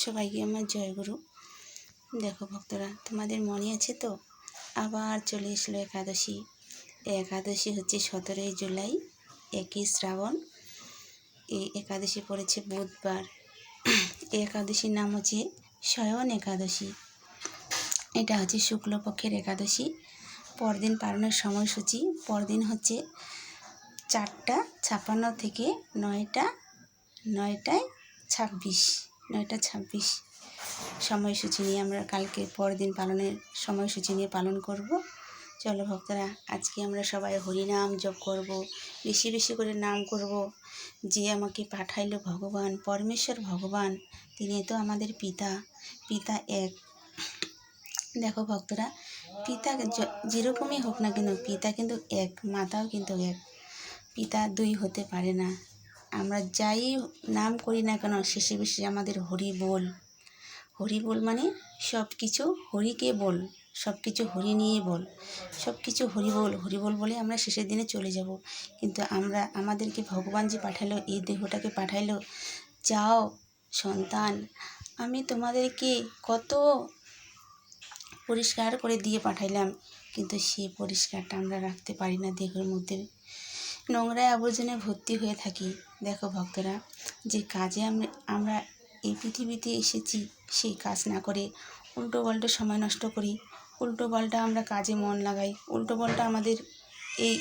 সবাইকে আমার জয়গুরু। দেখো ভক্তরা, তোমাদের মনে আছে তো, আবার চলে এসলো একাদশী। একাদশী হচ্ছে 17ই জুলাই, 1ই শ্রাবণ। এই একাদশী পড়েছে বুধবার। এই একাদশীর নাম হচ্ছে শয়ন একাদশী। এটা হচ্ছে শুক্লপক্ষের একাদশী। পরদিন পালনের সময়সূচি, পরদিন হচ্ছে 4:56 থেকে 9টায় 26 সময়সূচি নিয়ে আমরা কালকে পরদিন পালনের সময়সূচি নিয়ে পালন করব। চলো ভক্তরা, আজকে আমরা সবাই হরিনাম জপ করব, বেশি বেশি করে নাম করব। যে আমাকে পাঠাইলো ভগবান, পরমেশ্বর ভগবান, তিনি তো আমাদের পিতা এক। দেখো ভক্তরা, পিতা যেরকমই হোক না কেন, পিতা কিন্তু এক, মাতাও কিন্তু এক। পিতা দুই হতে পারে না। আমরা যাই নাম করি না কেন, শেষে আমাদের হরি বল মানে সব কিছু হরিকে বল, সব কিছু হরি নিয়ে বল, সব কিছু হরি বল বলে আমরা শেষের দিনে চলে যাব। কিন্তু আমাদেরকে ভগবান যে পাঠালো, এই দেহটাকে পাঠাইলো, যাও সন্তান, আমি তোমাদেরকে কত পরিষ্কার করে দিয়ে পাঠাইলাম, কিন্তু সেই পরিষ্কারটা আমরা রাখতে পারি না। দেহের মধ্যে নোংরা আবর্জনায় ভর্তি হয়ে থাকি। দেখো ভক্তরা, যে কাজে আমরা এই পৃথিবীতে এসেছি, সেই কাজ না করে উল্টো পাল্টা সময় নষ্ট করি, উল্টো পাল্টা আমরা কাজে মন লাগাই, উল্টো পাল্টা আমাদের এই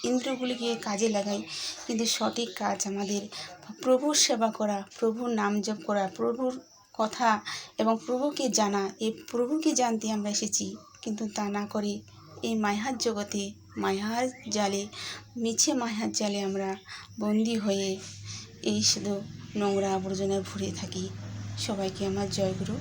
ইন্দ্রগুলিকে কাজে লাগাই। কিন্তু সঠিক কাজ আমাদের প্রভুর সেবা করা, প্রভুর নাম জপ করা, প্রভুর কথা এবং প্রভুকে জানা। এই প্রভুকে জানতে আমরা এসেছি, কিন্তু তা না করে এই মায়ার জগতে, মায়ার জালে, মিছে মায়ার জালে আমরা বন্দী হয়ে এই শুধু নোংরা আবর্জনায় ভরে থাকি। সবাইকে আমার জয়গুরু।